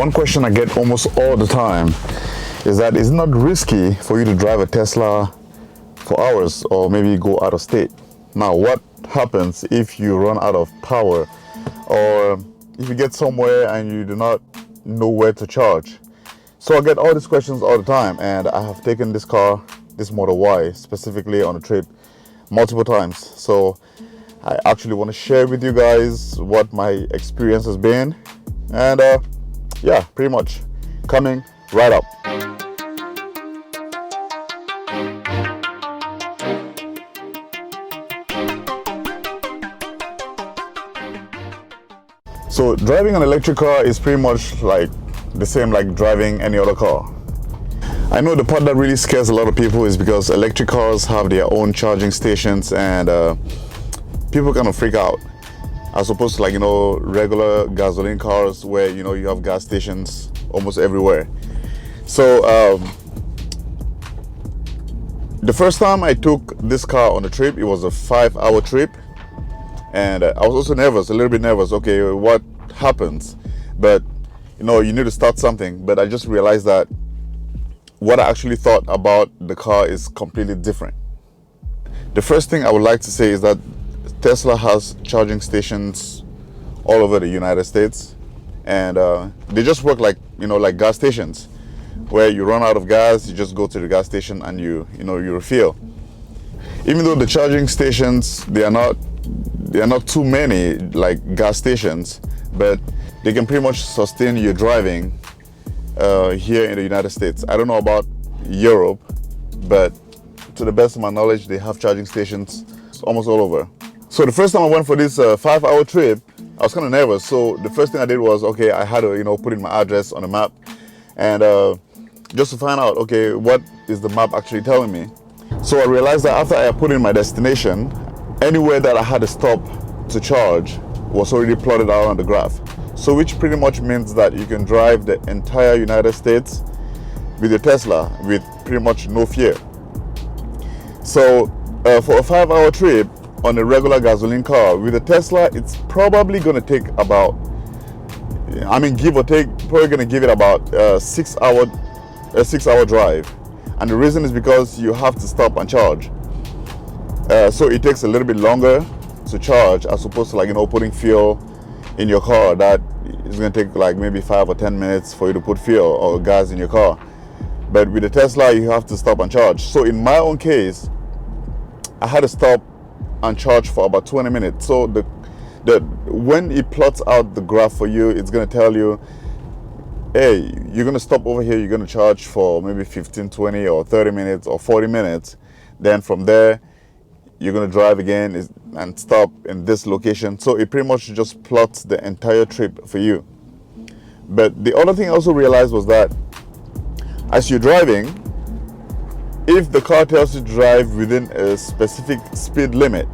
one question I get almost all the time is that it's not risky for you to drive a Tesla for hours or maybe go out of state. Now, what happens if you run out of power, or if you get somewhere and you do not know where to charge? So I get all these questions all the time, and I have taken this car, this Model Y, specifically on a trip multiple times. So I actually want to share with you guys what my experience has been, and yeah, pretty much coming right up. So driving an electric car is pretty much like the same like driving any other car. I know the part that really scares a lot of people is because electric cars have their own charging stations, and people kind of freak out, as opposed to, like, regular gasoline cars where you have gas stations almost everywhere. So the first time I took this car on a trip, it was a 5-hour trip, and I was also nervous, a little bit nervous. Okay, what happens? But you need to start something. But I just realized that what I actually thought about the car is completely different. The first thing I would like to say is that Tesla has charging stations all over the United States, and they just work like like gas stations, where you run out of gas, you just go to the gas station and you refill. Even though the charging stations, they are not too many like gas stations, but they can pretty much sustain your driving here in the United States. I don't know about Europe, but to the best of my knowledge, they have charging stations almost all over. So the first time I went for this 5-hour trip, I was kind of nervous. So the first thing I did was, okay, I had to put in my address on the map, and just to find out, okay, what is the map actually telling me. So I realized that after I put in my destination, anywhere that I had to stop to charge was already plotted out on the graph. So which pretty much means that you can drive the entire United States with your Tesla with pretty much no fear. So for a 5-hour trip on a regular gasoline car, with a Tesla, it's probably going to take about, give or take, probably going to give it about a 6-hour drive. And the reason is because you have to stop and charge. So it takes a little bit longer to charge, as opposed to putting fuel in your car. That is going to take like maybe 5 or 10 minutes for you to put fuel or gas in your car. But with the Tesla, you have to stop and charge. So in my own case, I had to stop and charge for about 20 minutes. So when it plots out the graph for you, it's going to tell you, hey, you're going to stop over here, you're going to charge for maybe 15, 20 or 30 minutes or 40 minutes. Then from there, you're going to drive again and stop in this location. So it pretty much just plots the entire trip for you. But the other thing I also realized was that as you're driving, if the car tells you to drive within a specific speed limit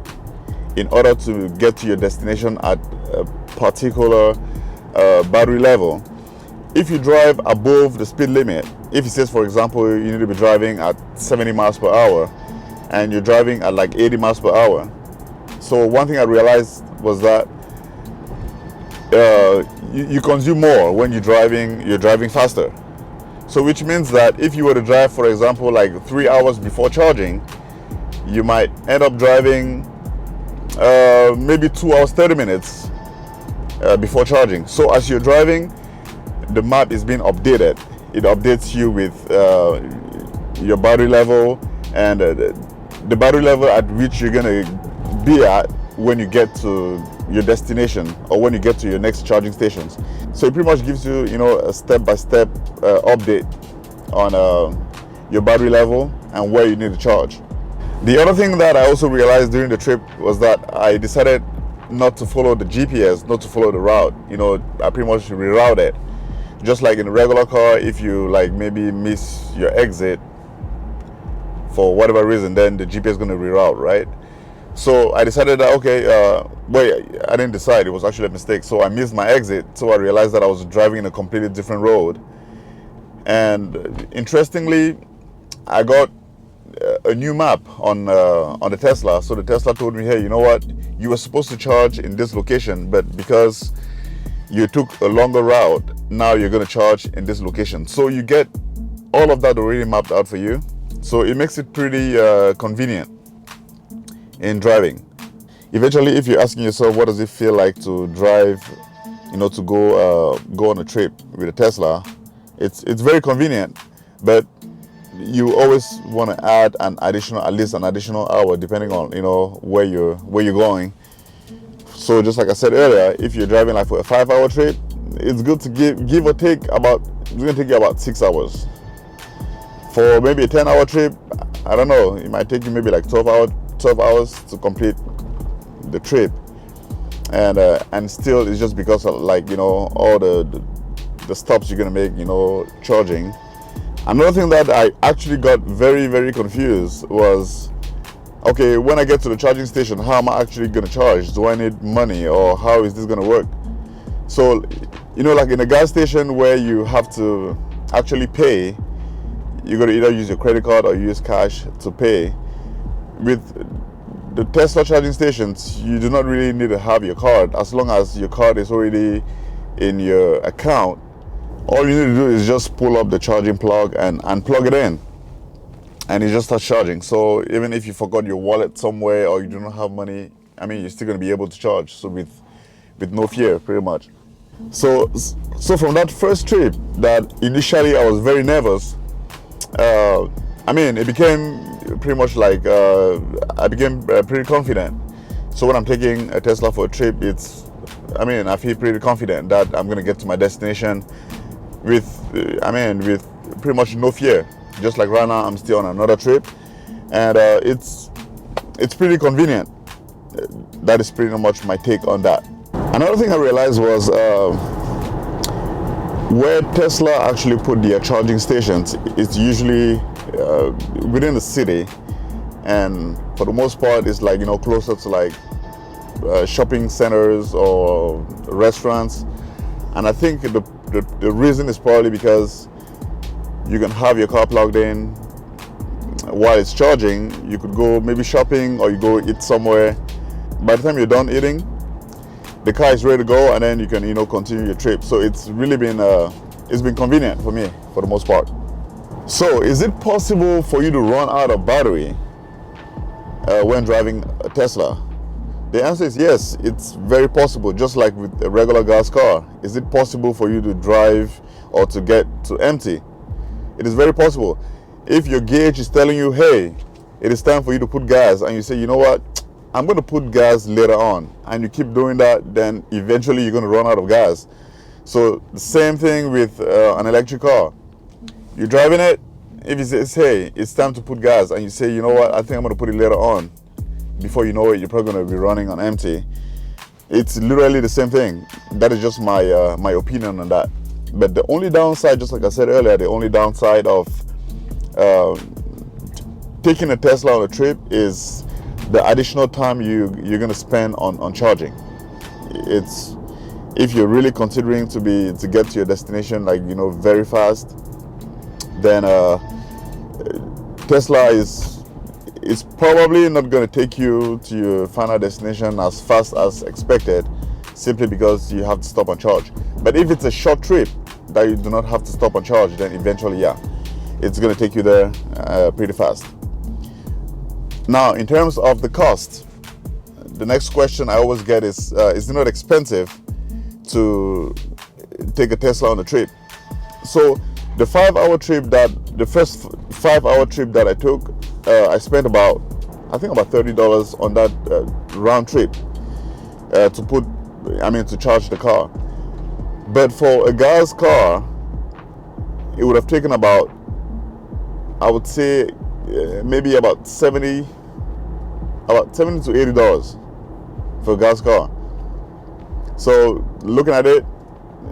in order to get to your destination at a particular battery level, if you drive above the speed limit, if it says, for example, you need to be driving at 70 miles per hour and you're driving at like 80 miles per hour. So one thing I realized was that you consume more when you're driving faster. So which means that if you were to drive, for example, like 3 hours before charging, you might end up driving maybe 2 hours, 30 minutes before charging. So as you're driving, the map is being updated. It updates you with your battery level and the battery level at which you're gonna be at when you get to your destination or when you get to your next charging stations. So it pretty much gives you, a step-by-step update on your battery level and where you need to charge. The other thing that I also realized during the trip was that I decided not to follow the GPS, not to follow the route. I pretty much rerouted. Just like in a regular car, if you maybe miss your exit for whatever reason, then the GPS is going to reroute, right? So I decided that, okay, I didn't decide, it was actually a mistake. So I missed my exit, so I realized that I was driving in a completely different road. And interestingly, I got a new map on the Tesla. So the Tesla told me, hey, you know what, you were supposed to charge in this location, but because you took a longer route, now you're going to charge in this location. So you get all of that already mapped out for you. So it makes it pretty convenient in driving. Eventually, if you're asking yourself, what does it feel like to drive, to go on a trip with a Tesla, it's very convenient, but you always want to add at least an additional hour, depending on where you're going. So just like I said earlier, if you're driving like for a 5-hour trip, it's good to give or take it's going to take you about 6 hours. For maybe a 10-hour trip, I don't know, it might take you maybe like 12 hours to complete the trip. And still, it's just because of all the stops you're going to make, charging. Another thing that I actually got very, very confused was, okay, when I get to the charging station, how am I actually going to charge? Do I need money, or how is this going to work? So, like in a gas station where you have to actually pay, you're going to either use your credit card or use cash to pay. With the Tesla charging stations, you do not really need to have your card. As long as your card is already in your account, all you need to do is just pull up the charging plug and plug it in, and it just starts charging. So even if you forgot your wallet somewhere or you do not have money, you're still going to be able to charge. So with no fear, pretty much. So from that first trip, that initially I was very nervous, it became pretty much like I became pretty confident. So when I'm taking a Tesla for a trip, I feel pretty confident that I'm going to get to my destination with pretty much no fear. Just like right now, I'm still on another trip, and it's pretty convenient. That is pretty much my take on that. Another thing I realized was where Tesla actually put their charging stations, it's usually within the city, and for the most part, it's closer to shopping centers or restaurants. And I think the reason is probably because you can have your car plugged in while it's charging. You could go maybe shopping, or you go eat somewhere. By the time you're done eating, the car is ready to go, and then you can continue your trip. So it's really been convenient for me for the most part. So is it possible for you to run out of battery when driving a Tesla? The answer is yes, it's very possible. Just like with a regular gas car, is it possible for you to drive or to get to empty? It is very possible. If your gauge is telling you, hey, it is time for you to put gas, and you say, you know what, I'm going to put gas later on, and you keep doing that, then eventually you're going to run out of gas. So the same thing with an electric car. You're driving it, if it says, hey, it's time to put gas, and you say, you know what, I think I'm going to put it later on, before you know it, you're probably going to be running on empty. It's literally the same thing. That is just my opinion on that. But the only downside, just like I said earlier, the only downside of taking a Tesla on a trip is the additional time you're going to spend on charging. It's, if you're really considering to get to your destination very fast, then Tesla is probably not going to take you to your final destination as fast as expected, simply because you have to stop and charge. But if it's a short trip that you do not have to stop and charge, then eventually, yeah, it's going to take you there pretty fast. Now, in terms of the cost, the next question I always get is it not expensive to take a Tesla on a trip? So the 5-hour trip, the first 5-hour trip that I took, I spent about $30 on that round trip to charge the car. But for a gas car, it would have taken about, I would say, maybe about $70 to $80 for a gas car. So looking at it,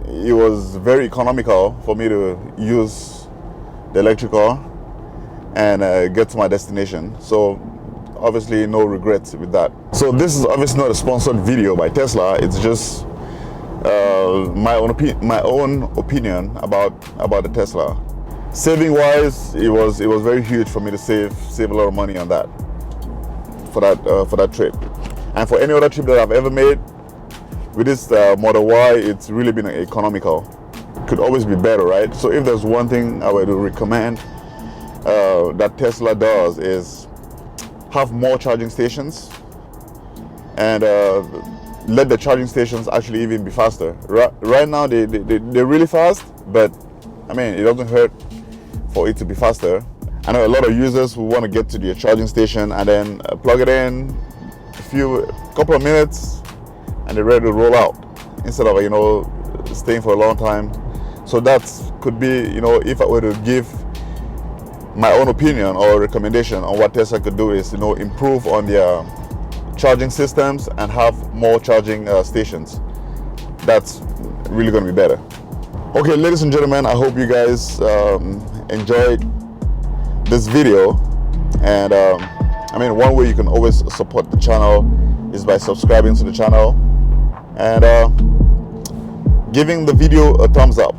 it was very economical for me to use the electric car and get to my destination. So obviously no regrets with that. So this is obviously not a sponsored video by Tesla. It's just my own opinion about the Tesla. Saving wise, it was very huge for me to save a lot of money on that for that trip. And for any other trip that I've ever made, with this Model Y, it's really been economical. Could always be better, right? So if there's one thing I would recommend that Tesla does is have more charging stations, and let the charging stations actually even be faster. Right now they're really fast, but I mean, it doesn't hurt for it to be faster. I know a lot of users who want to get to their charging station and then plug it in a couple of minutes and they're ready to roll out, instead of, you know, staying for a long time. So that could be, you know, if I were to give my own opinion or recommendation on what Tesla could do, is, you know, improve on their charging systems and have more charging stations. That's really going to be better. Okay, ladies and gentlemen, I hope you guys enjoyed this video. And I mean, one way you can always support the channel is by subscribing to the channel and giving the video a thumbs up.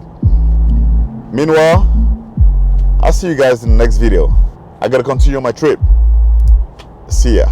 Meanwhile, I'll see you guys in the next video. I gotta continue my trip. See ya.